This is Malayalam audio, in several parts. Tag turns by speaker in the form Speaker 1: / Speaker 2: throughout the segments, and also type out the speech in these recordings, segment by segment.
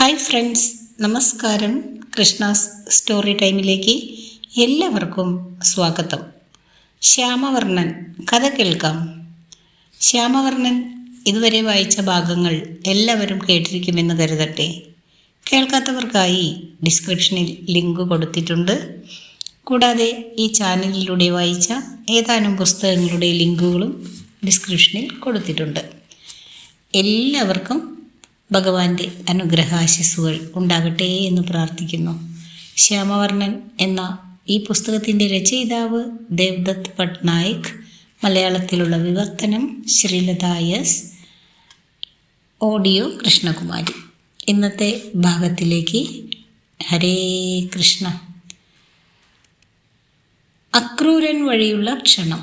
Speaker 1: ഹായ് ഫ്രണ്ട്സ്, നമസ്കാരം. കൃഷ്ണാസ് സ്റ്റോറി ടൈമിലേക്ക് എല്ലാവർക്കും സ്വാഗതം. ശ്യാമവർണ്ണൻ കഥ കേൾക്കാം. ശ്യാമവർണ്ണൻ ഇതുവരെ വായിച്ച ഭാഗങ്ങൾ എല്ലാവരും കേട്ടിരിക്കുമെന്ന് കരുതട്ടെ. കേൾക്കാത്തവർക്കായി ഡിസ്ക്രിപ്ഷനിൽ ലിങ്ക് കൊടുത്തിട്ടുണ്ട്. കൂടാതെ ഈ ചാനലിലൂടെ വായിച്ച ഏതാനും പുസ്തകങ്ങളുടെ ലിങ്കുകളും ഡിസ്ക്രിപ്ഷനിൽ കൊടുത്തിട്ടുണ്ട്. എല്ലാവർക്കും ഭഗവാന്റെ അനുഗ്രഹാശിസ്സുകൾ ഉണ്ടാകട്ടെ എന്ന് പ്രാർത്ഥിക്കുന്നു. ശ്യാമവർണ്ണൻ എന്ന ഈ പുസ്തകത്തിൻ്റെ രചയിതാവ് ദേവ്ദത്ത് പട്നായിക്, മലയാളത്തിലുള്ള വിവർത്തനം ശ്രീലത എസ്, ഓഡിയോ കൃഷ്ണകുമാരി. ഇന്നത്തെ ഭാഗത്തിലേക്ക്. ഹരേ കൃഷ്ണ. അക്രൂരൻ വഴിയുള്ള ക്ഷണം.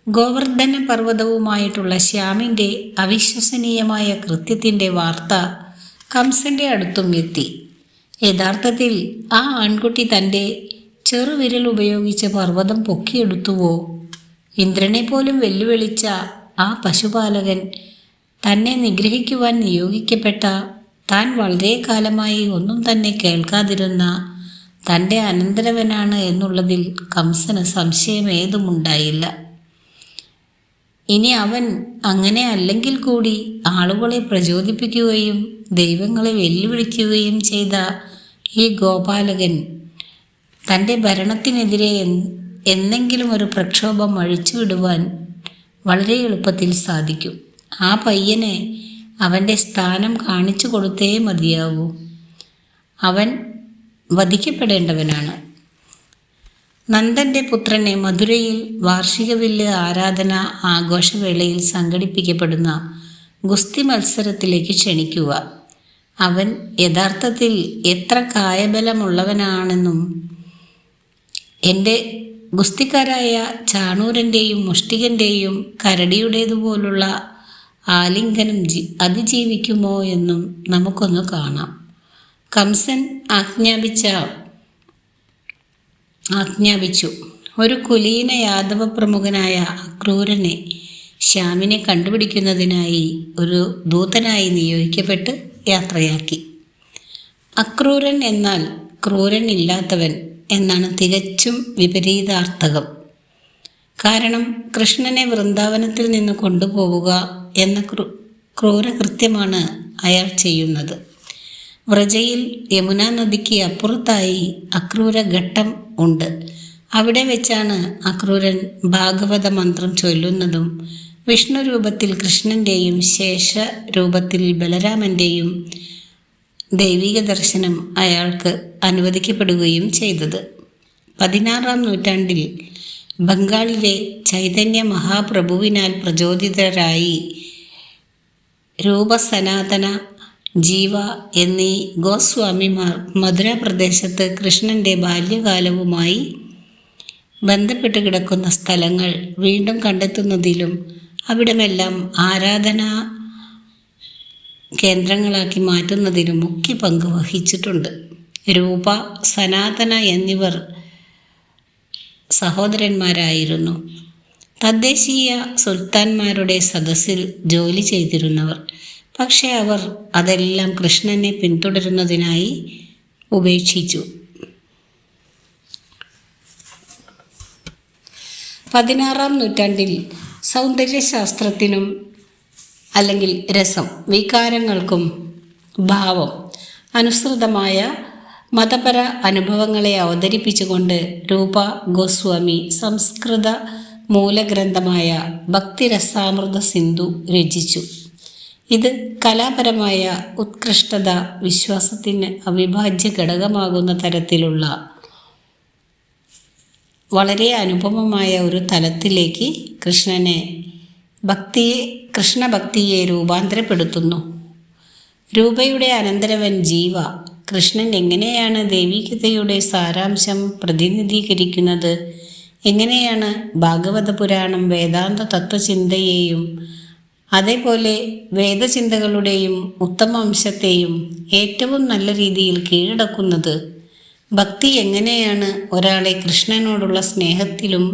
Speaker 1: ഗോവർദ്ധന പർവ്വതവുമായിട്ടുള്ള ശ്യാമിൻ്റെ അവിശ്വസനീയമായ കൃത്യത്തിൻ്റെ വാർത്ത കംസൻ്റെ അടുത്തും എത്തി. യഥാർത്ഥത്തിൽ ആ ആൺകുട്ടി തൻ്റെ ചെറുവിരൽ ഉപയോഗിച്ച് പർവ്വതം പൊക്കിയെടുത്തുവോ? ഇന്ദ്രനെ പോലും വെല്ലുവിളിച്ച ആ പശുപാലകൻ, തന്നെ നിഗ്രഹിക്കുവാൻ നിയോഗിക്കപ്പെട്ട, താൻ വളരെ കാലമായി ഒന്നും തന്നെ കേൾക്കാതിരുന്ന തൻ്റെ അനന്തരവനാണ് എന്നുള്ളതിൽ കംസന് സംശയമേതുമുണ്ടായില്ല. ഇനി അവൻ അങ്ങനെ അല്ലെങ്കിൽ കൂടി ആളുകളെ പ്രചോദിപ്പിക്കുകയും ദൈവങ്ങളെ വെല്ലുവിളിക്കുകയും ചെയ്ത ഈ ഗോപാലകൻ തൻ്റെ ഭരണത്തിനെതിരെ എന്തെങ്കിലും ഒരു പ്രക്ഷോഭം അഴിച്ചുവിടുവാൻ വളരെ എളുപ്പത്തിൽ സാധിക്കും. ആ പയ്യനെ അവൻ്റെ സ്ഥാനം കാണിച്ചു കൊടുത്തേ മതിയാവൂ. അവൻ വധിക്കപ്പെടേണ്ടവനാണ്. നന്ദൻ്റെ പുത്രനെ മധുരയിൽ വാർഷിക വില്ല് ആരാധന ആഘോഷവേളയിൽ സംഘടിപ്പിക്കപ്പെടുന്ന ഗുസ്തി മത്സരത്തിലേക്ക് ക്ഷണിക്കുക. അവൻ യഥാർത്ഥത്തിൽ എത്ര കായബലമുള്ളവനാണെന്നും എൻ്റെ ഗുസ്തിക്കാരായ ചാണൂരൻ്റെയും മുഷ്ടികൻ്റെയും കരടിയുടേതുപോലുള്ള ആലിംഗനം അതിജീവിക്കുമോ എന്നും നമുക്കൊന്ന് കാണാം. കംസൻ ആജ്ഞാപിച്ചു. ഒരു കുലീന യാദവ പ്രമുഖനായ അക്രൂരനെ ശ്യാമിനെ കണ്ടുപിടിക്കുന്നതിനായി ഒരു ദൂതനായി നിയോഗിക്കപ്പെട്ട് യാത്രയാക്കി. അക്രൂരൻ എന്നാൽ ക്രൂരൻ ഇല്ലാത്തവൻ എന്നാണ് തികച്ചും വിപരീതാർത്ഥകം. കാരണം കൃഷ്ണനെ വൃന്ദാവനത്തിൽ നിന്ന് കൊണ്ടുപോവുക എന്ന ക്രൂരകൃത്യമാണ് അയാൾ ചെയ്യുന്നത്. വ്രജയിൽ യമുന നദിക്ക് അപ്പുറത്തായി അക്രൂര ഘട്ടം ഉണ്ട്. അവിടെ വെച്ചാണ് അക്രൂരൻ ഭാഗവത മന്ത്രം ചൊല്ലുന്നതും വിഷ്ണു രൂപത്തിൽ കൃഷ്ണൻ്റെയും ശേഷ രൂപത്തിൽ ബലരാമൻ്റെയും ദൈവിക ദർശനം അയാൾക്ക് അനുവദിക്കപ്പെടുകയും ചെയ്തത്. 16-ാം നൂറ്റാണ്ടിൽ ബംഗാളിലെ ചൈതന്യ മഹാപ്രഭുവിനാൽ പ്രചോദിതരായി രൂപസനാതന, ജീവ എന്നീ ഗോസ്വാമിമാർ മധുര പ്രദേശത്ത് കൃഷ്ണൻ്റെ ബാല്യകാലവുമായി ബന്ധപ്പെട്ട് കിടക്കുന്ന സ്ഥലങ്ങൾ വീണ്ടും കണ്ടെത്തുന്നതിലും അവിടമെല്ലാം ആരാധനാ കേന്ദ്രങ്ങളാക്കി മാറ്റുന്നതിലും മുഖ്യ പങ്ക് വഹിച്ചിട്ടുണ്ട്. രൂപ, സനാതന എന്നിവർ സഹോദരന്മാരായിരുന്നു. തദ്ദേശീയ സുൽത്താൻമാരുടെ സദസ്സിൽ ജോലി ചെയ്തിരുന്നവർ. പക്ഷേ അവർ അതെല്ലാം കൃഷ്ണനെ പിന്തുടരുന്നതിനായി ഉപേക്ഷിച്ചു. 16-ാം നൂറ്റാണ്ടിൽ സൗന്ദര്യശാസ്ത്രത്തിനും അല്ലെങ്കിൽ രസം, വികാരങ്ങൾക്കും ഭാവം അനുസൃതമായ മതപര അനുഭവങ്ങളെ അവതരിപ്പിച്ചുകൊണ്ട് രൂപ ഗോസ്വാമി സംസ്കൃത മൂലഗ്രന്ഥമായ ഭക്തിരസാമൃത സിന്ധു രചിച്ചു. ഇത് കലാപരമായ ഉത്കൃഷ്ടത വിശ്വാസത്തിന് അവിഭാജ്യ ഘടകമാകുന്ന തരത്തിലുള്ള വളരെ അനുപമമായ ഒരു തലത്തിലേക്ക് കൃഷ്ണഭക്തിയെ രൂപാന്തരപ്പെടുത്തുന്നു. രൂപയുടെ അനന്തരവൻ ജീവ, കൃഷ്ണൻ എങ്ങനെയാണ് ദൈവികതയുടെ സാരാംശം പ്രതിനിധീകരിക്കുന്നത്, എങ്ങനെയാണ് ഭാഗവത പുരാണം വേദാന്ത തത്വചിന്തയെയും അതേപോലെ വേദചിന്തകളുടെയും ഉത്തമ അംശത്തെയും ഏറ്റവും നല്ല രീതിയിൽ കീഴടക്കുന്നത്, ഭക്തി എങ്ങനെയാണ് ഒരാളെ കൃഷ്ണനോടുള്ള സ്നേഹത്തിലും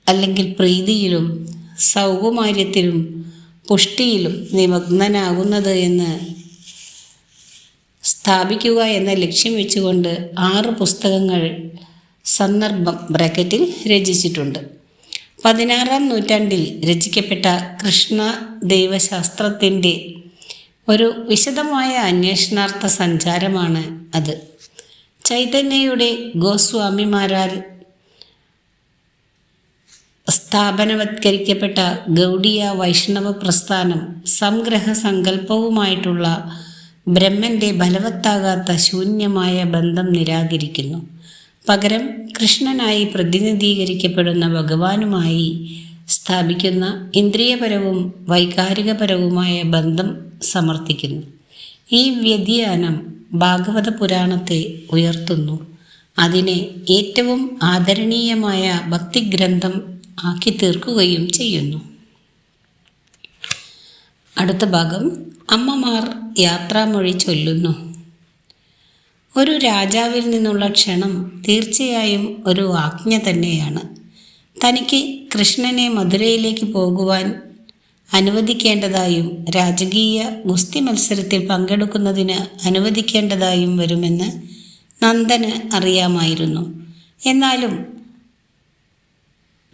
Speaker 1: അല്ലെങ്കിൽ പ്രീതിയിലും സൗകുമാര്യത്തിലും പുഷ്ടിയിലും നിമഗ്നനാകുന്നത് എന്ന് സ്ഥാപിക്കുക എന്ന ലക്ഷ്യം വെച്ചുകൊണ്ട് 6 പുസ്തകങ്ങൾ സന്ദർഭം ബ്രാക്കറ്റിൽ രചിച്ചിട്ടുണ്ട്. 16-ാം നൂറ്റാണ്ടിൽ രചിക്കപ്പെട്ട കൃഷ്ണ ദൈവശാസ്ത്രത്തിൻ്റെ ഒരു വിശദമായ അന്വേഷണാർത്ഥ സഞ്ചാരമാണ് അത്. ചൈതന്യയുടെ ഗോസ്വാമിമാരാൽ സ്ഥാപനവത്കരിക്കപ്പെട്ട ഗൗഡിയ വൈഷ്ണവ പ്രസ്ഥാനം സംഗ്രഹ സങ്കല്പവുമായിട്ടുള്ള ബ്രഹ്മൻ്റെ ബലവത്താകാത്ത ശൂന്യമായ ബന്ധം നിരാകരിക്കുന്നു. പകരം കൃഷ്ണനായി പ്രതിനിധീകരിക്കപ്പെടുന്ന ഭഗവാനുമായി സ്ഥാപിക്കുന്ന ഇന്ദ്രിയപരവും വൈകാരികപരവുമായ ബന്ധം സമർത്ഥിക്കുന്നു. ഈ വ്യതിയാനം ഭാഗവത പുരാണത്തെ ഉയർത്തുന്നു, അതിനെ ഏറ്റവും ആദരണീയമായ ഭക്തിഗ്രന്ഥം ആക്കി തീർക്കുകയും ചെയ്യുന്നു. അടുത്ത ഭാഗം അമ്മമാർ യാത്രാമൊഴി ചൊല്ലുന്നു. ഒരു രാജാവിൽ നിന്നുള്ള ക്ഷണം തീർച്ചയായും ഒരു ആജ്ഞ തന്നെയാണ്. തനിക്ക് കൃഷ്ണനെ മധുരയിലേക്ക് പോകുവാൻ അനുവദിക്കേണ്ടതായും രാജകീയ ഗുസ്തി മത്സരത്തിൽ പങ്കെടുക്കുന്നതിന് അനുവദിക്കേണ്ടതായും വരുമെന്ന് നന്ദന് അറിയാമായിരുന്നു. എന്നാലും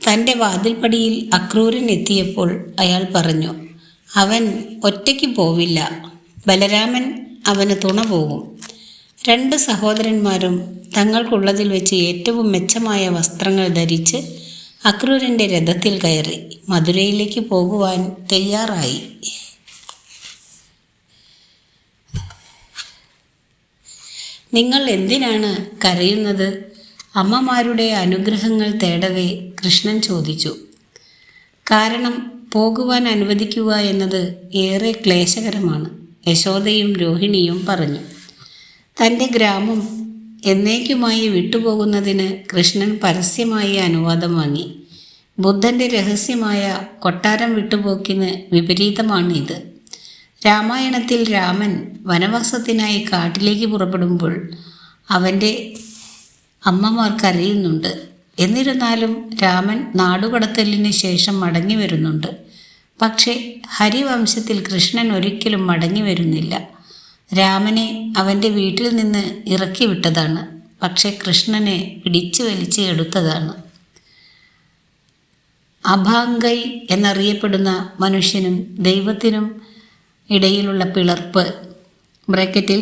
Speaker 1: തൻ്റെ വാതിൽപ്പടിയിൽ അക്രൂരൻ എത്തിയപ്പോൾ അയാൾ പറഞ്ഞു, അവൻ ഒറ്റയ്ക്ക് പോവില്ല, ബലരാമൻ അവന് തുണ പോകും. 2 സഹോദരന്മാരും തങ്ങൾക്കുള്ളതിൽ വെച്ച് ഏറ്റവും മെച്ചമായ വസ്ത്രങ്ങൾ ധരിച്ച് അക്രൂരൻ്റെ രഥത്തിൽ കയറി മധുരയിലേക്ക് പോകുവാൻ തയ്യാറായി. നിങ്ങൾ എന്തിനാണ് കരയുന്നത്? അമ്മമാരുടെ അനുഗ്രഹങ്ങൾ തേടവേ കൃഷ്ണൻ ചോദിച്ചു. കാരണം പോകുവാൻ അനുവദിക്കുക എന്നത് ഏറെ ക്ലേശകരമാണ്, യശോദയും രോഹിണിയും പറഞ്ഞു. തൻ്റെ ഗ്രാമം എന്നേക്കുമായി വിട്ടുപോകുന്നതിന് കൃഷ്ണൻ പരസ്യമായി അനുവാദം വാങ്ങി. ബുദ്ധൻ്റെ രഹസ്യമായ കൊട്ടാരം വിട്ടുപോക്കിന് വിപരീതമാണ് ഇത്. രാമായണത്തിൽ രാമൻ വനവാസത്തിനായി കാട്ടിലേക്ക് പുറപ്പെടുമ്പോൾ അവൻ്റെ അമ്മമാർ കരയുന്നുണ്ട്. എന്നിരുന്നാലും രാമൻ നാടുകടത്തലിന് ശേഷം മടങ്ങി വരുന്നുണ്ട്. പക്ഷേ ഹരിവംശത്തിൽ കൃഷ്ണൻ ഒരിക്കലും മടങ്ങി വരുന്നില്ല. രാമനെ അവൻ്റെ വീട്ടിൽ നിന്ന് ഇറക്കി വിട്ടതാണ്, പക്ഷേ കൃഷ്ണനെ പിടിച്ചു വലിച്ച് എടുത്തതാണ്. അഭാംഗൈ എന്നറിയപ്പെടുന്ന മനുഷ്യനും ദൈവത്തിനും ഇടയിലുള്ള പിളർപ്പ് ബ്രാക്കറ്റിൽ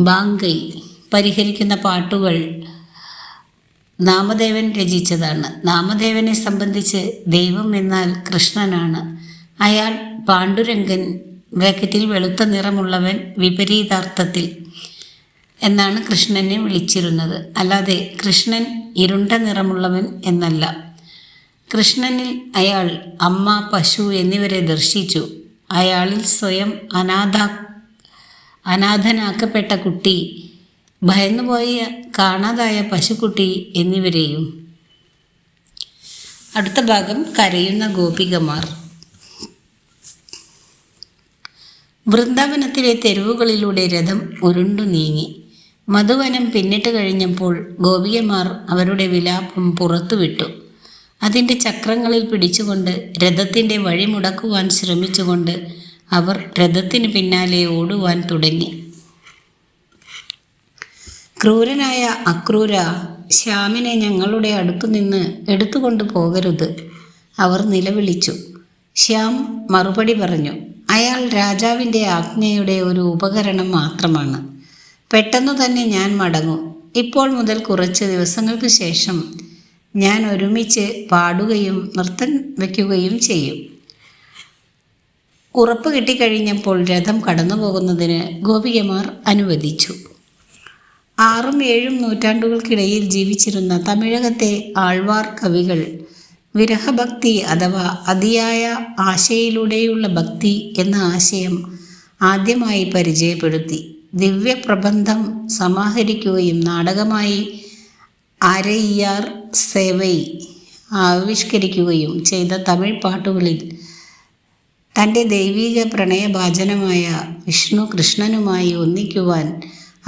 Speaker 1: ബാങ്കൈ പരിഹരിക്കുന്ന പാട്ടുകൾ നാമദേവൻ രചിച്ചതാണ്. നാമദേവനെ സംബന്ധിച്ച് ദൈവം എന്നാൽ കൃഷ്ണനാണ്. അയാൾ പാണ്ഡുരംഗൻ ബ്രാക്കറ്റിൽ വെളുത്ത നിറമുള്ളവൻ വിപരീതാർത്ഥത്തിൽ എന്നാണ് കൃഷ്ണനെ വിളിച്ചിരുന്നത്, അല്ലാതെ കൃഷ്ണൻ ഇരുണ്ട നിറമുള്ളവൻ എന്നല്ല. കൃഷ്ണനിൽ അയാൾ അമ്മ, പശു എന്നിവരെ ദർശിച്ചു. അയാളിൽ സ്വയം അനാഥനാക്കപ്പെട്ട കുട്ടി, ഭയന്നുപോയ കാണാതായ പശുക്കുട്ടി എന്നിവരെയും. അടുത്ത ഭാഗം കരയുന്ന ഗോപികമാർ. വൃന്ദാവനത്തിലെ തെരുവുകളിലൂടെ രഥം ഉരുണ്ടു നീങ്ങി. മധുവനം പിന്നിട്ട് കഴിഞ്ഞപ്പോൾ ഗോപികമാർ അവരുടെ വിലാപം പുറത്തുവിട്ടു. അതിൻ്റെ ചക്രങ്ങളിൽ പിടിച്ചുകൊണ്ട് രഥത്തിൻ്റെ വഴി മുടക്കുവാൻ ശ്രമിച്ചുകൊണ്ട് അവർ രഥത്തിന് പിന്നാലെ ഓടുവാൻ തുടങ്ങി. ക്രൂരനായ അക്രൂര, ശ്യാമിനെ ഞങ്ങളുടെ അടുത്തുനിന്ന് എടുത്തുകൊണ്ടു പോകരുത്, അവർ നിലവിളിച്ചു. ശ്യാം മറുപടി പറഞ്ഞു, അയാൾ രാജാവിൻ്റെ ആജ്ഞയുടെ ഒരു ഉപകരണം മാത്രമാണ്. പെട്ടെന്നു തന്നെ ഞാൻ മടങ്ങും. ഇപ്പോൾ മുതൽ കുറച്ച് ദിവസങ്ങൾക്ക് ശേഷം ഞാൻ ഒരുമിച്ച് പാടുകയും നൃത്തം വയ്ക്കുകയും ചെയ്യും. ഉറപ്പ് കിട്ടിക്കഴിഞ്ഞപ്പോൾ രഥം കടന്നു പോകുന്നതിന് ഗോപികമാർ അനുവദിച്ചു. 6-7 നൂറ്റാണ്ടുകൾക്കിടയിൽ ജീവിച്ചിരുന്ന തമിഴകത്തെ ആൾവാർ കവികൾ വിരഹഭക്തി അഥവാ അതിയായ ആശയിലൂടെയുള്ള ഭക്തി എന്ന ആശയം ആദ്യമായി പരിചയപ്പെടുത്തി. ദിവ്യപ്രബന്ധം സമാഹരിക്കുകയും നാടകമായി അരയ്യാർ സേവൈ ആവിഷ്കരിക്കുകയും ചെയ്ത തമിഴ് പാട്ടുകളിൽ തൻ്റെ ദൈവിക പ്രണയഭാജനമായ വിഷ്ണു കൃഷ്ണനുമായി ഒന്നിക്കുവാൻ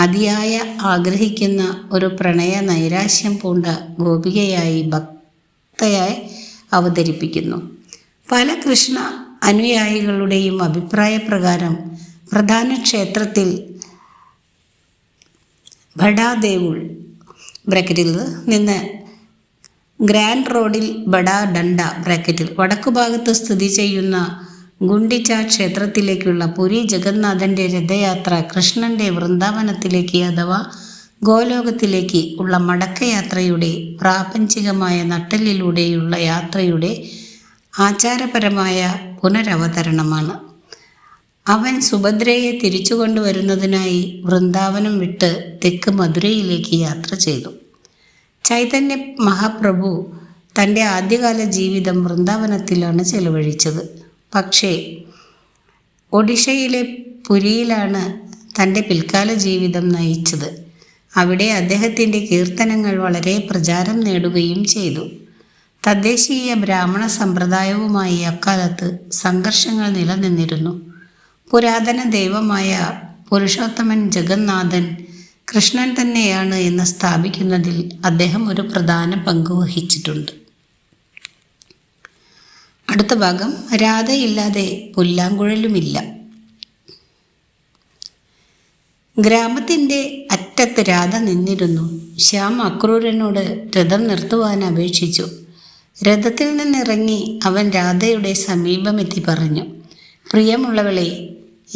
Speaker 1: അതിയായ ആഗ്രഹിക്കുന്ന ഒരു പ്രണയ നൈരാശ്യം പൂണ്ട ഗോപികയായി ഭക്തയായി അവതരിപ്പിക്കുന്നു. പല കൃഷ്ണ അനുയായികളുടെയും അഭിപ്രായപ്രകാരം പ്രധാന ക്ഷേത്രത്തിൽ ബഡാദേവുൾ ബ്രാക്കറ്റിൽ നിന്ന് ഗ്രാൻഡ് റോഡിൽ ബഡാ ഡണ്ട ബ്രാക്കറ്റിൽ വടക്കുഭാഗത്ത് സ്ഥിതി ചെയ്യുന്ന ഗുണ്ടിച്ച ക്ഷേത്രത്തിലേക്കുള്ള പുരി ജഗന്നാഥൻ്റെ രഥയാത്ര കൃഷ്ണൻ്റെ വൃന്ദാവനത്തിലേക്ക് അഥവാ ഗോലോകത്തിലേക്ക് ഉള്ള മടക്കയാത്രയുടെ പ്രാപഞ്ചികമായ നട്ടെല്ലിലൂടെയുള്ള യാത്രയുടെ ആചാരപരമായ പുനരവതരണമാണ്. അവൻ സുഭദ്രയെ തിരിച്ചു കൊണ്ടുവരുന്നതിനായി വൃന്ദാവനം വിട്ട് തെക്ക് മധുരയിലേക്ക് യാത്ര ചെയ്തു. ചൈതന്യ മഹാപ്രഭു തൻ്റെ ആദ്യകാല ജീവിതം വൃന്ദാവനത്തിലാണ് ചെലവഴിച്ചത്. പക്ഷേ ഒഡീഷയിലെ പുരിയിലാണ് തൻ്റെ പിൽക്കാല ജീവിതം നയിച്ചത്. അവിടെ അദ്ദേഹത്തിൻ്റെ കീർത്തനങ്ങൾ വളരെ പ്രചാരം നേടുകയും ചെയ്തു. തദ്ദേശീയ ബ്രാഹ്മണ സമ്പ്രദായവുമായി അക്കാലത്ത് സംഘർഷങ്ങൾ നിലനിന്നിരുന്നു. പുരാതന ദൈവമായ പുരുഷോത്തമൻ ജഗന്നാഥൻ കൃഷ്ണൻ തന്നെയാണ് എന്ന് സ്ഥാപിക്കുന്നതിൽ അദ്ദേഹം ഒരു പ്രധാന പങ്ക് വഹിച്ചിട്ടുണ്ട്. അടുത്ത ഭാഗം രാധയില്ലാതെ പുല്ലാങ്കുഴലുമില്ല. ഗ്രാമത്തിൻ്റെ അറ്റത്ത് രാധ നിന്നിരുന്നു. ശ്യാം അക്രൂരനോട് രഥം നിർത്തുവാൻ അപേക്ഷിച്ചു. രഥത്തിൽ നിന്നിറങ്ങി അവൻ രാധയുടെ സമീപമെത്തി പറഞ്ഞു, പ്രിയമുള്ളവളെ,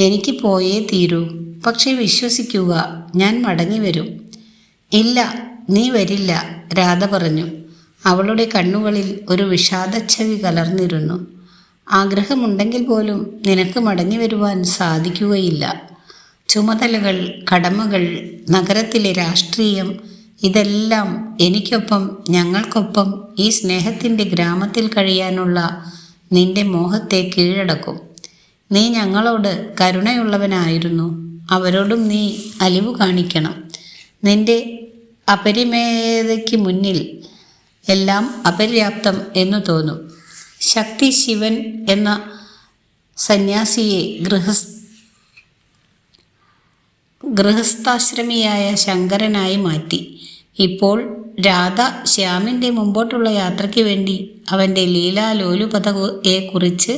Speaker 1: എനിക്ക് പോയേ തീരൂ. പക്ഷേ വിശ്വസിക്കുക, ഞാൻ മടങ്ങി വരും. ഇല്ല, നീ വരില്ല, രാധ പറഞ്ഞു. അവളുടെ കണ്ണുകളിൽ ഒരു വിഷാദച്ഛവി കലർന്നിരുന്നു. ആഗ്രഹമുണ്ടെങ്കിൽ പോലും നിനക്ക് മടങ്ങി വരുവാൻ സാധിക്കുകയില്ല. ചുമതലകൾ, കടമകൾ, നഗരത്തിലെ രാഷ്ട്രീയം, ഇതെല്ലാം എനിക്കൊപ്പം, ഞങ്ങൾക്കൊപ്പം ഈ സ്നേഹത്തിൻ്റെ ഗ്രാമത്തിൽ കഴിയാനുള്ള നിന്റെ മോഹത്തെ കീഴടക്കും. നീ ഞങ്ങളോട് കരുണയുള്ളവനായിരുന്നു. അവരോടും നീ അലിവ് കാണിക്കണം. നിന്റെ അപരിമേയതയ്ക്ക് മുന്നിൽ എല്ലാം അപര്യാപ്തം എന്നു തോന്നും. ശക്തി ശിവൻ എന്ന സന്യാസിയെ ഗൃഹസ്ഥാശ്രമിയായ ശങ്കരനായി മാറ്റി. ഇപ്പോൾ രാധ ശ്യാമിൻ്റെ മുമ്പോട്ടുള്ള യാത്രയ്ക്ക് വേണ്ടി അവൻ്റെ ലീലാലോലുപതയെക്കുറിച്ച്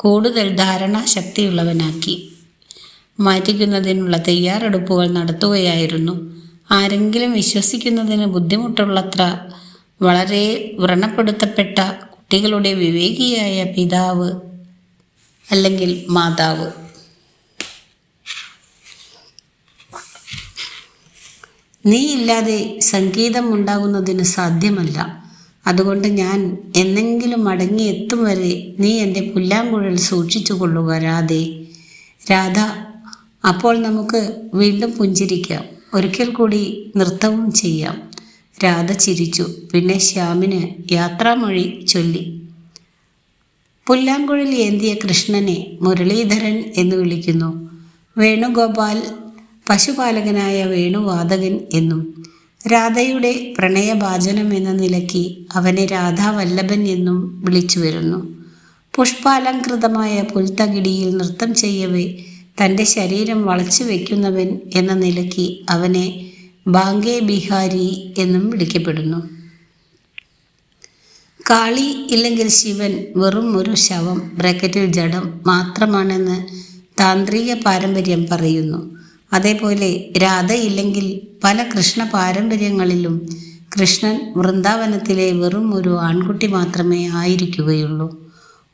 Speaker 1: കൂടുതൽ ധാരണാശക്തിയുള്ളവനാക്കി മാറ്റിക്കുന്നതിനുള്ള തയ്യാറെടുപ്പുകൾ നടത്തുകയായിരുന്നു. ആരെങ്കിലും വിശ്വസിക്കുന്നതിന് ബുദ്ധിമുട്ടുള്ളത്ര വളരെ വ്രണപ്പെടുത്തപ്പെട്ട കുട്ടികളുടെ വിവേകിയായ പിതാവ് അല്ലെങ്കിൽ മാതാവ്. നീ ഇല്ലാതെ സംഗീതം ഉണ്ടാകുന്നതിന് സാധ്യമല്ല. അതുകൊണ്ട് ഞാൻ എന്നെങ്കിലും മടങ്ങിയെത്തും വരെ നീ എൻ്റെ പുല്ലാങ്കുഴൽ സൂക്ഷിച്ചു കൊള്ളുക രാധേ. രാധ, അപ്പോൾ നമുക്ക് വീണ്ടും പുഞ്ചിരിക്കാം, ഒരിക്കൽ കൂടി നൃത്തവും ചെയ്യാം. രാധ ചിരിച്ചു. പിന്നെ ശ്യാമിന് യാത്രാമൊഴി ചൊല്ലി. പുല്ലാങ്കുഴൽ ഏന്തിയ കൃഷ്ണനെ മുരളീധരൻ എന്ന് വിളിക്കുന്നു. വേണുഗോപാൽ പശുപാലകനായ വേണുവാദകൻ എന്നും. രാധയുടെ പ്രണയഭാജനം എന്ന നിലയ്ക്ക് അവനെ രാധാവല്ലഭൻ എന്നും വിളിച്ചു വരുന്നു. പുഷ്പാലങ്കൃതമായ പുൽത്തകിടിയിൽ നൃത്തം ചെയ്യവേ തൻ്റെ ശരീരം വളച്ചു വയ്ക്കുന്നവൻ എന്ന നിലയ്ക്ക് അവനെ ബാങ്കേ ബിഹാരി എന്നും വിളിക്കപ്പെടുന്നു. കാളി ഇല്ലെങ്കിൽ ശിവൻ വെറും ഒരു ശവം ബ്രാക്കറ്റിൽ ജഡം മാത്രമാണെന്ന് താന്ത്രിക പാരമ്പര്യം പറയുന്നു. അതേപോലെ രാധയില്ലെങ്കിൽ പല കൃഷ്ണ പാരമ്പര്യങ്ങളിലും കൃഷ്ണൻ വൃന്ദാവനത്തിലെ വെറും ഒരു ആൺകുട്ടി മാത്രമേ ആയിരിക്കുകയുള്ളൂ.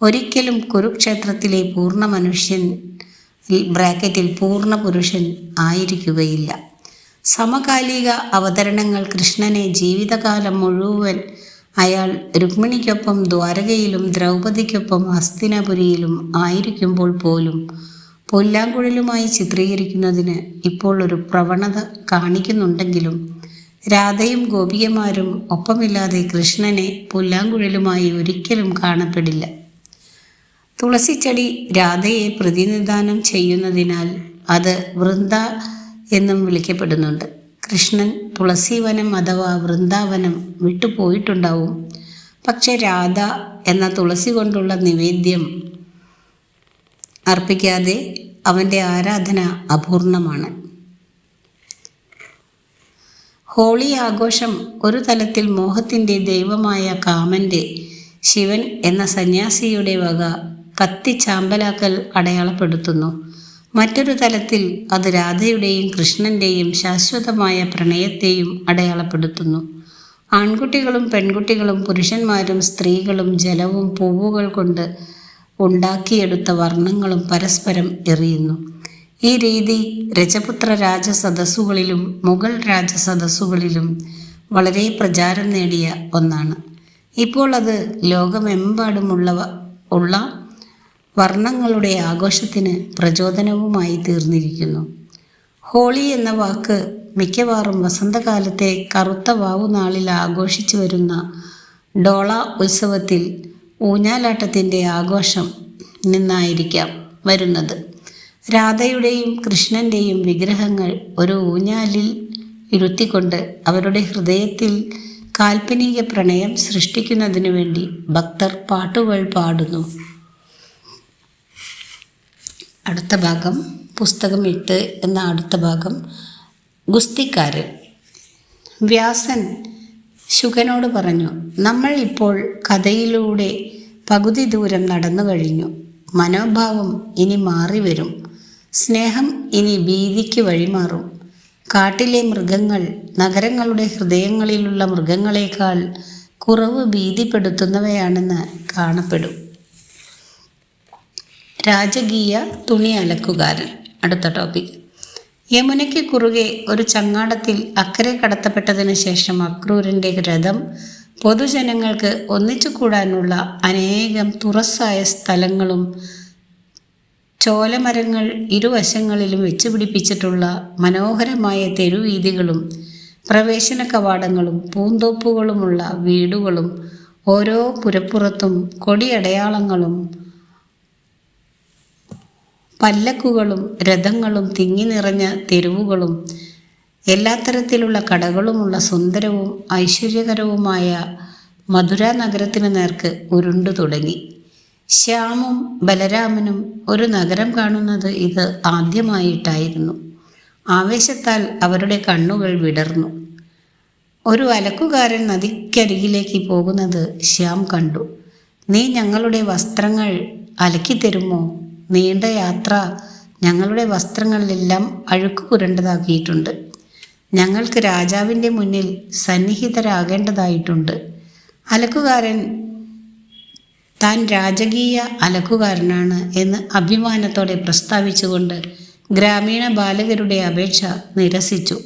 Speaker 1: ഒരിക്കലും കുരുക്ഷേത്രത്തിലെ പൂർണ്ണ മനുഷ്യൻ ബ്രാക്കറ്റിൽ പൂർണ്ണ പുരുഷൻ ആയിരിക്കുകയില്ല. സമകാലിക അവതരണങ്ങൾ കൃഷ്ണനെ ജീവിതകാലം മുഴുവൻ അയാൾ രുക്മിണിക്കൊപ്പം ദ്വാരകയിലും ദ്രൗപദിക്കൊപ്പം ഹസ്തിനപുരിയിലും ആയിരിക്കുമ്പോൾ പോലും പുല്ലാങ്കുഴലുമായി ചിത്രീകരിക്കുന്നതിന് ഇപ്പോൾ ഒരു പ്രവണത കാണിക്കുന്നുണ്ടെങ്കിലും രാധയും ഗോപികമാരും ഒപ്പമില്ലാതെ കൃഷ്ണനെ പുല്ലാങ്കുഴലുമായി ഒരിക്കലും കാണപ്പെടില്ല. തുളസിച്ചെടി രാധയെ പ്രതിനിധാനം ചെയ്യുന്നതിനാൽ അത് വൃന്ദ എന്നും വിളിക്കപ്പെടുന്നുണ്ട്. കൃഷ്ണൻ തുളസീവനം അഥവാ വൃന്ദാവനം വിട്ടുപോയിട്ടുണ്ടാവും. പക്ഷെ രാധ എന്ന തുളസി കൊണ്ടുള്ള നിവേദ്യം അർപ്പിക്കാതെ അവൻ്റെ ആരാധന അപൂർണമാണ്. ഹോളി ആഘോഷം ഒരു തലത്തിൽ മോഹത്തിൻ്റെ ദൈവമായ കാമൻ്റെ ശിവൻ എന്ന സന്യാസിയുടെ വക കത്തിച്ചാമ്പലാക്കൽ അടയാളപ്പെടുത്തുന്നു. മറ്റൊരു തലത്തിൽ അത് രാധയുടെയും കൃഷ്ണൻ്റെയും ശാശ്വതമായ പ്രണയത്തെയും അടയാളപ്പെടുത്തുന്നു. ആൺകുട്ടികളും പെൺകുട്ടികളും പുരുഷന്മാരും സ്ത്രീകളും ജലവും പൂവുകൾ കൊണ്ട് ഉണ്ടാക്കിയെടുത്ത വർണ്ണങ്ങളും പരസ്പരം എറിയുന്നു. ഈ രീതി രജപുത്ര രാജസദസ്സുകളിലും മുഗൾ രാജസദസ്സുകളിലും വളരെ പ്രചാരം നേടിയ ഒന്നാണ്. ഇപ്പോൾ അത് ലോകമെമ്പാടുമുള്ള വർണ്ണങ്ങളുടെ ആഘോഷത്തിന് പ്രചോദനവുമായി തീർന്നിരിക്കുന്നു. ഹോളി എന്ന വാക്ക് മിക്കവാറും വസന്തകാലത്തെ കറുത്ത വാവുനാളിൽ ആഘോഷിച്ചു വരുന്ന ഡോള ഉത്സവത്തിൽ ഊഞ്ഞാലാട്ടത്തിൻ്റെ ആഘോഷം നിന്നായിരിക്കാം വരുന്നത്. രാധയുടെയും കൃഷ്ണൻ്റെയും വിഗ്രഹങ്ങൾ ഒരു ഊഞ്ഞാലിൽ ഇരുത്തിക്കൊണ്ട് അവരുടെ ഹൃദയത്തിൽ കാൽപ്പനിക പ്രണയം സൃഷ്ടിക്കുന്നതിനു വേണ്ടി ഭക്തർ പാട്ടുകൾ പാടുന്നു. അടുത്ത ഭാഗം പുസ്തകം 8 എന്ന അടുത്ത ഭാഗം ഗുസ്തിക്കാരൻ. വ്യാസൻ ശുകനോട് പറഞ്ഞു, നമ്മൾ ഇപ്പോൾ കഥയിലൂടെ പകുതി ദൂരം നടന്നു കഴിഞ്ഞു. മനോഭാവം ഇനി മാറി വരും. സ്നേഹം ഇനി ഭീതിക്ക് വഴിമാറും. കാട്ടിലെ മൃഗങ്ങൾ നഗരങ്ങളുടെ ഹൃദയങ്ങളിലുള്ള മൃഗങ്ങളെക്കാൾ കുറവ് ഭീതിപ്പെടുത്തുന്നവയാണെന്ന് കാണപ്പെടും. രാജകീയ തുണി അലക്കുകാരൻ. അടുത്ത ടോപ്പിക്. യമുനയ്ക്ക് കുറുകെ ഒരു ചങ്ങാടത്തിൽ അക്കരെ കടത്തപ്പെട്ടതിന് ശേഷം അക്രൂരൻ്റെ രഥം പൊതുജനങ്ങൾക്ക് ഒന്നിച്ചു കൂടാനുള്ള അനേകം തുറസ്സായ സ്ഥലങ്ങളും ചോലമരങ്ങൾ ഇരുവശങ്ങളിലും വെച്ചുപിടിപ്പിച്ചിട്ടുള്ള മനോഹരമായ തെരുവീഥികളും പ്രവേശന കവാടങ്ങളും പൂന്തോപ്പുകളുമുള്ള വീടുകളും ഓരോ പുരപ്പുറത്തും കൊടിയടയാളങ്ങളും പല്ലക്കുകളും രഥങ്ങളും തിങ്ങി നിറഞ്ഞ തെരുവുകളും എല്ലാത്തരത്തിലുള്ള കടകളുമുള്ള സുന്ദരവും ഐശ്വര്യകരവുമായ മധുര നഗരത്തിന് നേർക്ക് ഉരുണ്ടു തുടങ്ങി. ശ്യാമും ബലരാമനും ഒരു നഗരം കാണുന്നത് ഇത് ആദ്യമായിട്ടായിരുന്നു. ആവേശത്താൽ അവരുടെ കണ്ണുകൾ വിടർന്നു. ഒരു അലക്കുകാരൻ നദിക്കരികിലേക്ക് പോകുന്നത് ശ്യാം കണ്ടു. നീ ഞങ്ങളുടെ വസ്ത്രങ്ങൾ അലക്കിത്തരുമോ? നീണ്ട യാത്ര ഞങ്ങളുടെ വസ്ത്രങ്ങളിലെല്ലാം അഴുക്ക് പുരണ്ടതാക്കിയിട്ടുണ്ട്. ഞങ്ങൾക്ക് രാജാവിൻ്റെ മുന്നിൽ സന്നിഹിതരാകേണ്ടതായിട്ടുണ്ട്. അലക്കുകാരൻ താൻ രാജകീയ അലക്കുകാരനാണ് എന്ന് അഭിമാനത്തോടെ പ്രസ്താവിച്ചുകൊണ്ട് ഗ്രാമീണ ബാലകരുടെ അപേക്ഷ നിരസിച്ചു.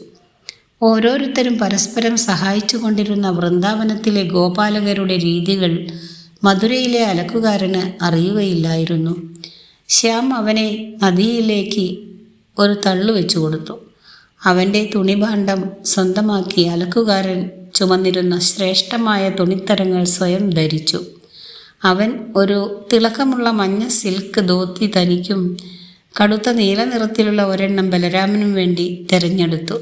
Speaker 1: ഓരോരുത്തരും പരസ്പരം സഹായിച്ചു കൊണ്ടിരുന്ന വൃന്ദാവനത്തിലെ ഗോപാലകരുടെ രീതികൾ മധുരയിലെ അലക്കുകാരന് അറിയുകയില്ലായിരുന്നു. ശ്യാം അവനെ നദിയിലേക്ക് ഒരു തള്ളു വെച്ചു കൊടുത്തു. അവൻ്റെ തുണിഭാണ്ഡം സ്വന്തമാക്കി അലക്കുകാരൻ ചുമന്നിരുന്ന ശ്രേഷ്ഠമായ തുണിത്തരങ്ങൾ സ്വയം ധരിച്ചു. അവൻ ഒരു തിളക്കമുള്ള മഞ്ഞ സിൽക്ക് ധോത്തി തനിക്കും കടുത്ത നീല നിറത്തിലുള്ള ഒരെണ്ണം ബലരാമനും വേണ്ടി തിരഞ്ഞെടുത്തു.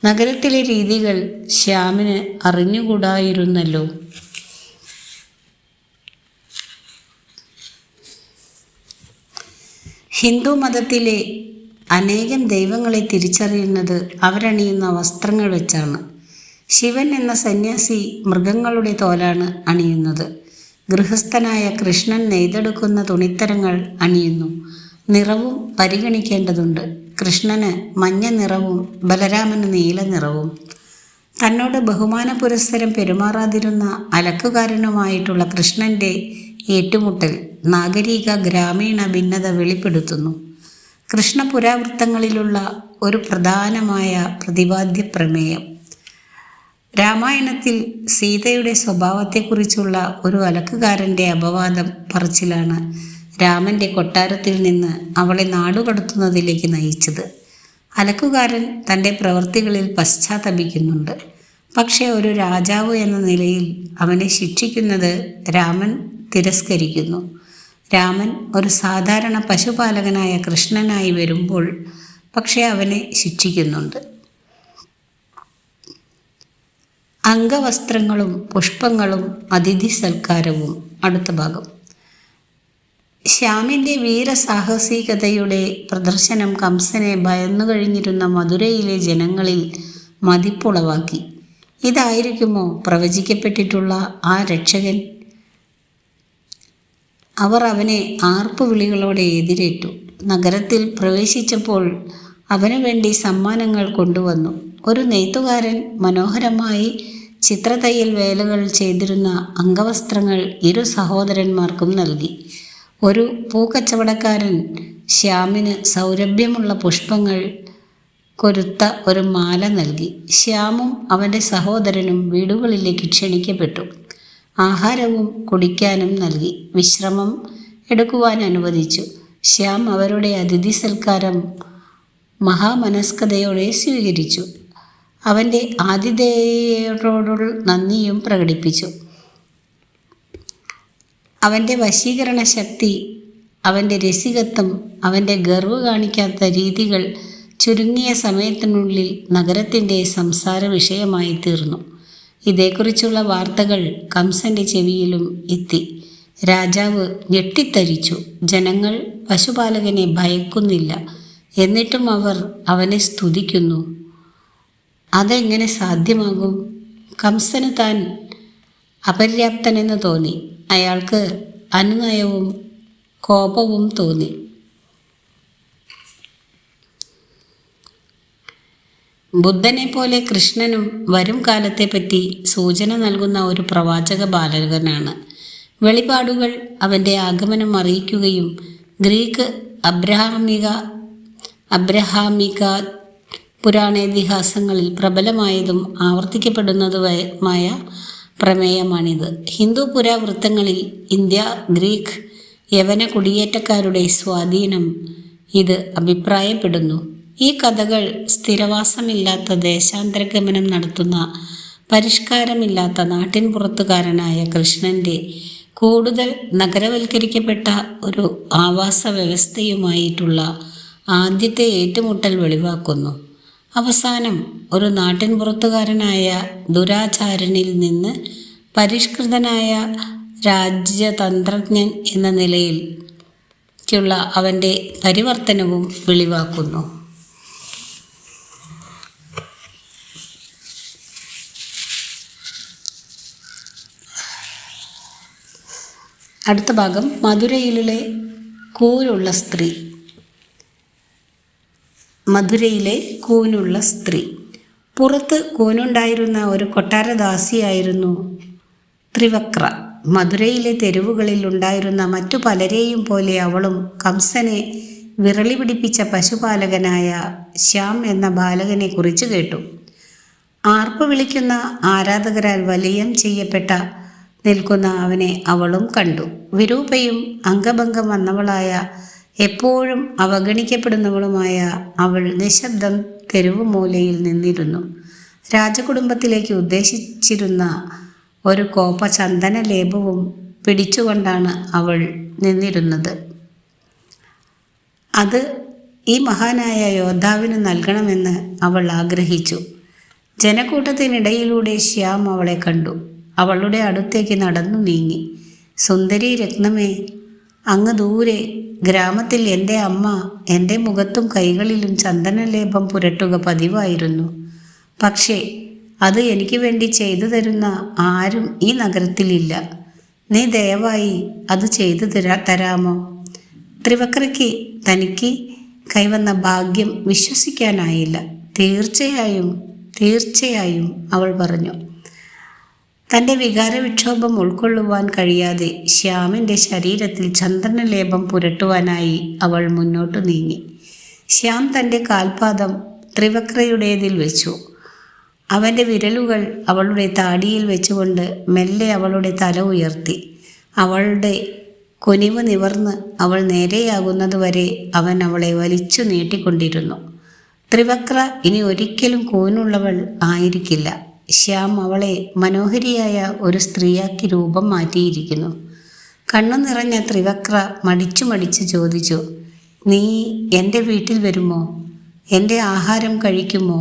Speaker 1: നഗരത്തിലെ രീതികൾ ശ്യാമിന് അറിഞ്ഞുകൂടായിരുന്നല്ലോ. ഹിന്ദു മതത്തിലെ അനേകം ദൈവങ്ങളെ തിരിച്ചറിയുന്നത് അവരണിയുന്ന വസ്ത്രങ്ങൾ വെച്ചാണ്. ശിവൻ എന്ന സന്യാസി മൃഗങ്ങളുടെ തോലാണ് അണിയുന്നത്. ഗൃഹസ്ഥനായ കൃഷ്ണൻ നെയ്തെടുക്കുന്ന തുണിത്തരങ്ങൾ അണിയുന്നു. നിറവും പരിഗണിക്കേണ്ടതുണ്ട്. കൃഷ്ണന് മഞ്ഞ നിറവും ബലരാമന് നീല നിറവും. തന്നോട് ബഹുമാന പുരസ്സരം പെരുമാറാതിരുന്ന അലക്കുകാരനുമായിട്ടുള്ള കൃഷ്ണൻ്റെ ഏറ്റുമുട്ടൽ നാഗരിക ഗ്രാമീണ ഭിന്നത വെളിപ്പെടുത്തുന്നു. കൃഷ്ണപുരാവൃത്തങ്ങളിലുള്ള ഒരു പ്രധാനമായ പ്രതിപാദ്യ പ്രമേയം. രാമായണത്തിൽ സീതയുടെ സ്വഭാവത്തെക്കുറിച്ചുള്ള ഒരു അലക്കുകാരൻ്റെ അപവാദം പറച്ചിലാണ് രാമൻ്റെ കൊട്ടാരത്തിൽ നിന്ന് അവളെ നാടുകടത്തുന്നതിലേക്ക് നയിച്ചത്. അലക്കുകാരൻ തൻ്റെ പ്രവൃത്തികളിൽ പശ്ചാത്തപിക്കുന്നുണ്ട്. പക്ഷേ ഒരു രാജാവ് എന്ന നിലയിൽ അവനെ ശിക്ഷിക്കുന്നത് രാമൻ തിരസ്കരിക്കുന്നു. രാമൻ ഒരു സാധാരണ പശുപാലകനായ കൃഷ്ണനായി വരുമ്പോൾ പക്ഷേ അവനെ ശിക്ഷിക്കുന്നുണ്ട്. അംഗവസ്ത്രങ്ങളും പുഷ്പങ്ങളും അതിഥി സൽക്കാരവും. അടുത്ത ഭാഗം. ശ്യാമിൻ്റെ വീരസാഹസികതയുടെ പ്രദർശനം കംസനെ ഭയന്നു കഴിഞ്ഞിരുന്ന മധുരയിലെ ജനങ്ങളിൽ മതിപ്പുളവാക്കി. ഇതായിരിക്കുമോ പ്രവചിക്കപ്പെട്ടിട്ടുള്ള ആ രക്ഷകൻ? അവർ അവനെ ആർപ്പുവിളികളോടെ എതിരേറ്റു. നഗരത്തിൽ പ്രവേശിച്ചപ്പോൾ അവനു വേണ്ടി സമ്മാനങ്ങൾ കൊണ്ടുവന്നു. ഒരു നെയ്ത്തുകാരൻ മനോഹരമായി ചിത്രതയ്യൽ വേലകൾ ചെയ്തിരുന്ന അംഗവസ്ത്രങ്ങൾ ഇരു സഹോദരന്മാർക്കും നൽകി. ഒരു പൂക്കച്ചവടക്കാരൻ ശ്യാമിന് സൗരഭ്യമുള്ള പുഷ്പങ്ങൾ കൊരുത്ത ഒരു മാല നൽകി. ശ്യാമും അവൻ്റെ സഹോദരനും വീടുകളിലേക്ക് ക്ഷണിക്കപ്പെട്ടു. ആഹാരവും കുടിക്കാനും നൽകി. വിശ്രമം എടുക്കുവാൻ അനുവദിച്ചു. ശ്യാം അവരുടെ അതിഥി സൽക്കാരം മഹാമനസ്കതയോടെ സ്വീകരിച്ചു. അവൻ്റെ ആതിഥേയരോടുള്ള നന്ദിയും പ്രകടിപ്പിച്ചു. അവൻ്റെ വശീകരണ ശക്തി, അവൻ്റെ രസികത്വം, അവൻ്റെ ഗർവ് കാണിക്കാത്ത രീതികൾ ചുരുങ്ങിയ സമയത്തിനുള്ളിൽ നഗരത്തിൻ്റെ സംസാര വിഷയമായി തീർന്നു. ഇതേക്കുറിച്ചുള്ള വാർത്തകൾ കംസൻ്റെ ചെവിയിലും എത്തി. രാജാവ് ഞെട്ടിത്തരിച്ചു. ജനങ്ങൾ പശുപാലകനെ ഭയക്കുന്നില്ല, എന്നിട്ടും അവർ അവനെ സ്തുതിക്കുന്നു. അതെങ്ങനെ സാധ്യമാകും? കംസന് താൻ അപര്യാപ്തനെന്ന് തോന്നി. അയാൾക്ക് അനുനയവും കോപവും തോന്നി. ബുദ്ധനെ പോലെ കൃഷ്ണനും വരും കാലത്തെപ്പറ്റി സൂചന നൽകുന്ന ഒരു പ്രവാചക ബാലകനാണ്. വെളിപാടുകൾ അവൻ്റെ ആഗമനം അറിയിക്കുകയും ഗ്രീക്ക് അബ്രഹാമിക പുരാണേതിഹാസങ്ങളിൽ പ്രബലമായതും ആവർത്തിക്കപ്പെടുന്നതുമായ പ്രമേയമാണിത്. ഹിന്ദു പുരാവൃത്തങ്ങളിൽ ഇന്ത്യ, ഗ്രീക്ക്, യവന കുടിയേറ്റക്കാരുടെ സ്വാധീനം ഇത് അഭിപ്രായപ്പെടുന്നു. ഈ കഥകൾ സ്ഥിരവാസമില്ലാത്ത ദേശാന്തരഗമനം നടത്തുന്ന പരിഷ്കാരമില്ലാത്ത നാട്ടിൻ പുറത്തുകാരനായ കൃഷ്ണൻ്റെ കൂടുതൽ നഗരവൽക്കരിക്കപ്പെട്ട ഒരു ആവാസ വ്യവസ്ഥയുമായിട്ടുള്ള ആദ്യത്തെ ഏറ്റുമുട്ടൽ വെളിവാക്കുന്നു. അവസാനം ഒരു നാട്ടിൻ പുറത്തുകാരനായ ദുരാചാരനിൽ നിന്ന് പരിഷ്കൃതനായ രാജ്യതന്ത്രജ്ഞൻ എന്ന നിലയിലേക്കുള്ള അവൻ്റെ പരിവർത്തനവും വെളിവാക്കുന്നു. അടുത്ത ഭാഗം മധുരയിലെ കൂനുള്ള സ്ത്രീ. മധുരയിലെ കൂനുള്ള സ്ത്രീ. പുറത്ത് കൂനുണ്ടായിരുന്ന ഒരു കൊട്ടാരദാസിയായിരുന്നു ത്രിവക്ര. മധുരയിലെ തെരുവുകളിൽ ഉണ്ടായിരുന്ന മറ്റു പലരെയും പോലെ അവളും കംസനെ വിരളി പിടിപ്പിച്ച പശുപാലകനായ ശ്യാം എന്ന ബാലകനെ കുറിച്ച് കേട്ടു. ആർപ്പ് വിളിക്കുന്ന ആരാധകരാൽ വലയം ചെയ്യപ്പെട്ട നിൽക്കുന്ന അവനെ അവളും കണ്ടു. വിരൂപയും അംഗഭംഗം വന്നവളായ, എപ്പോഴും അവഗണിക്കപ്പെടുന്നവളുമായ അവൾ നിശബ്ദം തെരുവു മൂലയിൽ നിന്നിരുന്നു. രാജകുടുംബത്തിലേക്ക് ഉദ്ദേശിച്ചിരുന്ന ഒരു കോപ്പ ചന്ദന ലേപവും പിടിച്ചുകൊണ്ടാണ് അവൾ നിന്നിരുന്നത്. അത് ഈ മഹാനായ യോദ്ധാവിന് നൽകണമെന്ന് അവൾ ആഗ്രഹിച്ചു. ജനക്കൂട്ടത്തിനിടയിലൂടെ ശ്യാം അവളെ കണ്ടു. അവളുടെ അടുത്തേക്ക് നടന്നു നീങ്ങി. സുന്ദരി രത്നമേ, അങ്ങ് ദൂരെ ഗ്രാമത്തിൽ എൻ്റെ അമ്മ എൻ്റെ മുഖത്തും കൈകളിലും ചന്ദനലേപം പുരട്ടുക പതിവായിരുന്നു. പക്ഷേ അത് എനിക്ക് വേണ്ടി ചെയ്തു തരുന്ന ആരും ഈ നഗരത്തിലില്ല. നീ ദയവായി അത് ചെയ്തു തരാമോ? ത്രിവക്രയ്ക്ക് തനിക്ക് കൈവന്ന ഭാഗ്യം വിശ്വസിക്കാനായില്ല. തീർച്ചയായും അവൾ പറഞ്ഞു. തൻ്റെ വികാരവിക്ഷോഭം ഉൾക്കൊള്ളുവാൻ കഴിയാതെ ശ്യാമിൻ്റെ ശരീരത്തിൽ ചന്ദനലേപം പുരട്ടുവാനായി അവൾ മുന്നോട്ട് നീങ്ങി. ശ്യാം തൻ്റെ കാൽപാദം ത്രിവക്രയുടേതിൽ വെച്ചു. അവൻ്റെ വിരലുകൾ അവളുടെ താടിയിൽ വെച്ചുകൊണ്ട് മെല്ലെ അവളുടെ തല ഉയർത്തി. അവളുടെ കുനിവ് നിവർന്ന് അവൾ നേരെയാകുന്നതുവരെ അവൻ അവളെ വലിച്ചു നീട്ടിക്കൊണ്ടിരുന്നു. ത്രിവക്ര ഇനി ഒരിക്കലും കൂനുള്ളവൾ ആയിരിക്കില്ല. ശ്യാം അവളെ മനോഹരിയായ ഒരു സ്ത്രീയാക്കി രൂപം മാറ്റിയിരിക്കുന്നു. കണ്ണു നിറഞ്ഞ ത്രിവക്ര മടിച്ചു ചോദിച്ചു, നീ എൻ്റെ വീട്ടിൽ വരുമോ? എൻ്റെ ആഹാരം കഴിക്കുമോ?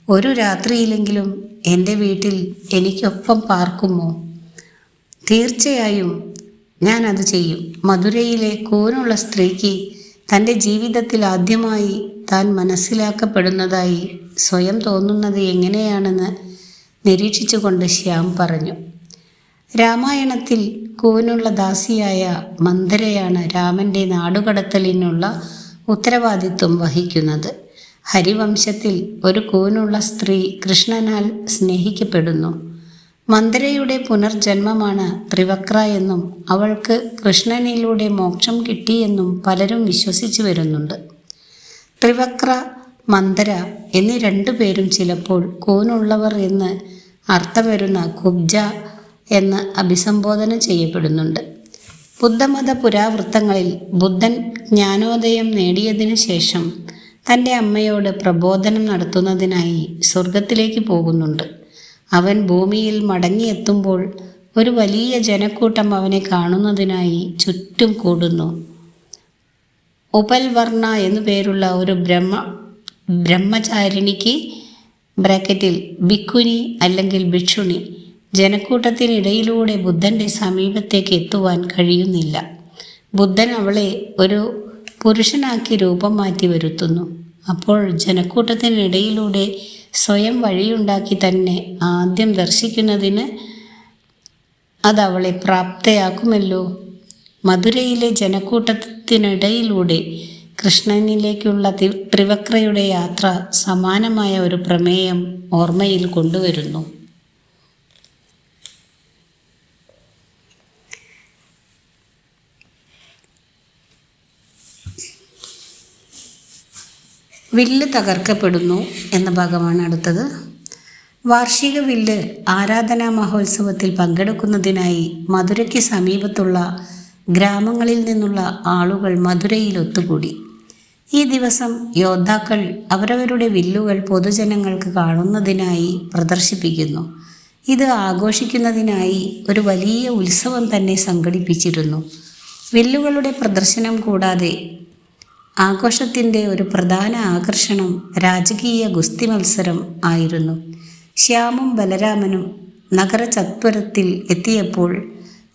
Speaker 1: ഒരു രാത്രിയിലെങ്കിലും എൻ്റെ വീട്ടിൽ എനിക്കൊപ്പം പാർക്കുമോ? തീർച്ചയായും ഞാൻ അത് ചെയ്യും. മധുരയിലെ കൂനുള്ള സ്ത്രീക്ക് തൻ്റെ ജീവിതത്തിൽ ആദ്യമായി താൻ മനസ്സിലാക്കപ്പെടുന്നതായി സ്വയം തോന്നുന്നത് എങ്ങനെയാണെന്ന് നിരീക്ഷിച്ചുകൊണ്ട് ശ്യാം പറഞ്ഞു. രാമായണത്തിൽ കൂനുള്ള ദാസിയായ മന്ദരയാണ് രാമൻ്റെ നാടുകടത്തലിനുള്ള ഉത്തരവാദിത്വം വഹിക്കുന്നത്. ഹരിവംശത്തിൽ ഒരു കൂനുള്ള സ്ത്രീ കൃഷ്ണനാൽ സ്നേഹിക്കപ്പെടുന്നു. മന്ദരയുടെ പുനർജന്മമാണ് ത്രിവക്ര എന്നും അവൾക്ക് കൃഷ്ണനിലൂടെ മോക്ഷം കിട്ടിയെന്നും പലരും വിശ്വസിച്ചു വരുന്നുണ്ട്. ത്രിവക്ര, മന്ദര എന്നീ രണ്ടു പേരും ചിലപ്പോൾ കൂനുള്ളവർ എന്ന് അർത്ഥം വരുന്ന കുബ്ജ എന്ന് അഭിസംബോധന ചെയ്യപ്പെടുന്നുണ്ട്. ബുദ്ധമത പുരാവൃത്തങ്ങളിൽ ബുദ്ധൻ ജ്ഞാനോദയം നേടിയതിനു ശേഷം തൻ്റെ അമ്മയോട് പ്രബോധനം നടത്തുന്നതിനായി സ്വർഗത്തിലേക്ക് പോകുന്നുണ്ട്. അവൻ ഭൂമിയിൽ മടങ്ങിയെത്തുമ്പോൾ ഒരു വലിയ ജനക്കൂട്ടം അവനെ കാണുന്നതിനായി ചുറ്റും കൂടുന്നു. ഉപൽവർണ എന്നു പേരുള്ള ഒരു ബ്രഹ്മചാരിണിക്ക് ബ്രാക്കറ്റിൽ ഭിക്കുനി അല്ലെങ്കിൽ ഭിക്ഷുണി ജനക്കൂട്ടത്തിനിടയിലൂടെ ബുദ്ധൻ്റെ സമീപത്തേക്ക് എത്തുവാൻ കഴിയുന്നില്ല. ബുദ്ധൻ അവളെ ഒരു പുരുഷനാക്കി രൂപം മാറ്റി വരുത്തുന്നു. അപ്പോൾ ജനക്കൂട്ടത്തിനിടയിലൂടെ സ്വയം വഴിയുണ്ടാക്കി തന്നെ ആദ്യം ദർശിക്കുന്നതിന് അതവളെ പ്രാപ്തയാക്കുമല്ലോ. മധുരയിലെ ജനക്കൂട്ടത്തിനിടയിലൂടെ കൃഷ്ണനിലേക്കുള്ള ത്രിവക്രയുടെ യാത്ര സമാനമായ ഒരു പ്രമേയം ഓർമ്മയിൽ കൊണ്ടുവരുന്നു. വില്ല് തകർക്കപ്പെടുന്നു എന്ന ഭാഗമാണ് അടുത്തത്. വാർഷിക വില്ല് ആരാധനാ മഹോത്സവത്തിൽ പങ്കെടുക്കുന്നതിനായി മധുരയ്ക്ക് സമീപത്തുള്ള ഗ്രാമങ്ങളിൽ നിന്നുള്ള ആളുകൾ മധുരയിൽ ഒത്തുകൂടി. ഈ ദിവസം യോദ്ധാക്കൾ അവരവരുടെ വില്ലുകൾ പൊതുജനങ്ങൾക്ക് കാണുന്നതിനായി പ്രദർശിപ്പിക്കുന്നു. ഇത് ആഘോഷിക്കുന്നതിനായി ഒരു വലിയ ഉത്സവം തന്നെ സംഘടിപ്പിച്ചിരുന്നു. വില്ലുകളുടെ പ്രദർശനം കൂടാതെ ആഘോഷത്തിൻ്റെ ഒരു പ്രധാന ആകർഷണം രാജകീയ ഗുസ്തി മത്സരം ആയിരുന്നു. ശ്യാമും ബലരാമനും നഗര ചത്വരത്തിൽ എത്തിയപ്പോൾ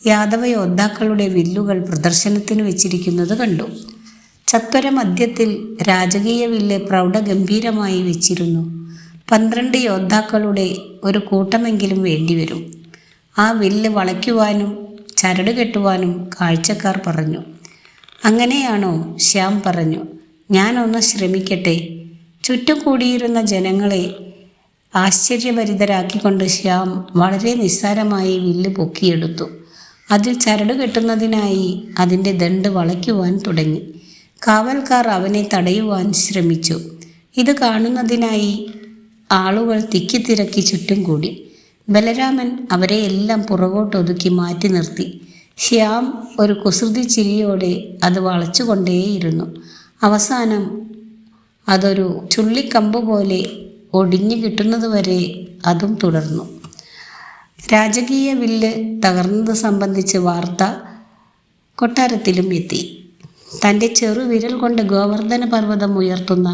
Speaker 1: യാദവ യോദ്ധാക്കളുടെ വില്ലുകൾ പ്രദർശനത്തിന് വെച്ചിരിക്കുന്നത് കണ്ടു. ചത്വര മധ്യത്തിൽ രാജകീയ വില്ല് പ്രൗഢഗംഭീരമായി വെച്ചിരുന്നു. 12 യോദ്ധാക്കളുടെ ഒരു കൂട്ടമെങ്കിലും വേണ്ടിവരും. ആ വില്ല് വളയ്ക്കുവാനും ചരട് കെട്ടുവാനും കാഴ്ചക്കാർ പറഞ്ഞു. അങ്ങനെയാണോ? ശ്യാം പറഞ്ഞു. ഞാനൊന്ന് ശ്രമിക്കട്ടെ. ചുറ്റും കൂടിയിരുന്ന ജനങ്ങളെ ആശ്ചര്യഭരിതരാക്കിക്കൊണ്ട് ശ്യാം വളരെ നിസ്സാരമായി വില്ല് പൊക്കിയെടുത്തു. അതിൽ ചരട് കെട്ടുന്നതിനായി അതിൻ്റെ ദണ്ട് വളയ്ക്കുവാൻ തുടങ്ങി. കാവൽക്കാർ അവനെ തടയുവാൻ ശ്രമിച്ചു. ഇത് കാണുന്നതിനായി ആളുകൾ തിക്കിത്തിരക്കി ചുറ്റും കൂടി. ബലരാമൻ അവരെ എല്ലാം പുറകോട്ടൊതുക്കി മാറ്റി നിർത്തി. ശ്യാം ഒരു കുസൃതി ചിരിയോടെ അത് വളച്ചുകൊണ്ടേയിരുന്നു. അവസാനം അതൊരു ചുള്ളിക്കമ്പ് പോലെ ഒടിഞ്ഞു കിട്ടുന്നതുവരെ അതും തുടർന്നു. രാജകീയ വില്ല് തകർന്നത് സംബന്ധിച്ച് വാർത്ത കൊട്ടാരത്തിലും എത്തി. തൻ്റെ ചെറുവിരൽ കൊണ്ട് ഗോവർദ്ധന പർവ്വതം ഉയർത്തുന്ന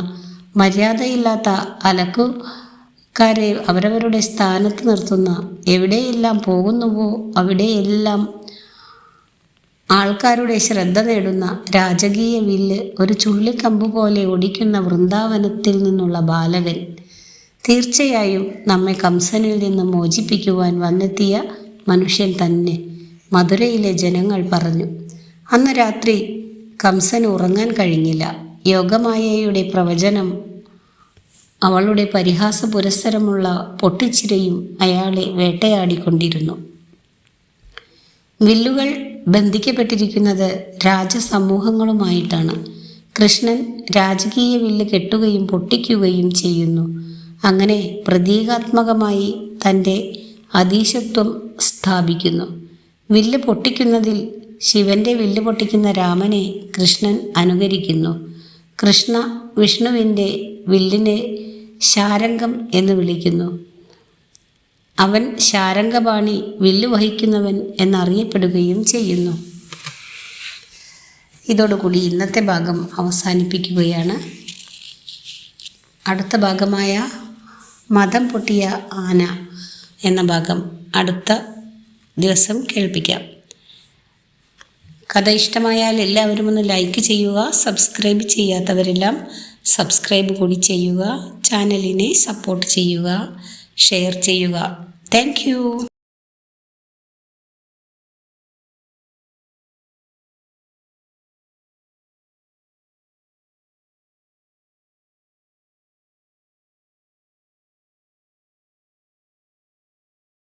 Speaker 1: മര്യാദയില്ലാത്ത അലക്കുകാരെ അവരവരുടെ സ്ഥാനത്ത് നിർത്തുന്ന, എവിടെയെല്ലാം പോകുന്നുവോ അവിടെയെല്ലാം ആൾക്കാരുടെ ശ്രദ്ധ നേടുന്ന രാജകീയ വില്ല് ഒരു ചുള്ളിക്കമ്പ് പോലെ ഒടിക്കുന്ന വൃന്ദാവനത്തിൽ നിന്നുള്ള ബാലകൻ തീർച്ചയായും നമ്മെ കംസനിൽ നിന്ന് മോചിപ്പിക്കുവാൻ വന്നെത്തിയ മനുഷ്യൻ തന്നെ, മധുരയിലെ ജനങ്ങൾ പറഞ്ഞു. അന്ന് രാത്രി കംസന് ഉറങ്ങാൻ കഴിഞ്ഞില്ല. യോഗമായയുടെ പ്രവചനം, അവളുടെ പരിഹാസ പുരസ്സരമുള്ള പൊട്ടിച്ചിരയും അയാളെ വേട്ടയാടിക്കൊണ്ടിരുന്നു. വില്ലുകൾ ബന്ധിക്കപ്പെട്ടിരിക്കുന്നത് രാജസമൂഹങ്ങളുമായിട്ടാണ്. കൃഷ്ണൻ രാജകീയ വില്ല് കെട്ടുകയും പൊട്ടിക്കുകയും ചെയ്യുന്നു. അങ്ങനെ പ്രതീകാത്മകമായി തൻ്റെ അധീശത്വം സ്ഥാപിക്കുന്നു. വില്ല് പൊട്ടിക്കുന്നതിൽ ശിവൻ്റെ വില്ല് പൊട്ടിക്കുന്ന രാമനെ കൃഷ്ണൻ അനുകരിക്കുന്നു. കൃഷ്ണ വിഷ്ണുവിൻ്റെ വില്ലിനെ ശാരംഗം എന്ന് വിളിക്കുന്നു. അവൻ ശാരംഗപാണി, വില്ല് വഹിക്കുന്നവൻ എന്നറിയപ്പെടുകയും ചെയ്യുന്നു. ഇതോടുകൂടി ഇന്നത്തെ ഭാഗം അവസാനിപ്പിക്കുകയാണ്. അടുത്ത ഭാഗമായ മദം പൊട്ടിയ ആന എന്ന ഭാഗം അടുത്ത ദിവസം കേൾപ്പിക്കാം. കഥ ഇഷ്ടമായാൽ എല്ലാവരും ഒന്ന് ലൈക്ക് ചെയ്യുക. സബ്സ്ക്രൈബ് ചെയ്യാത്തവരെല്ലാം സബ്സ്ക്രൈബ് കൂടി ചെയ്യുക. ചാനലിനെ സപ്പോർട്ട് ചെയ്യുക, ഷെയർ ചെയ്യുക. Thank you.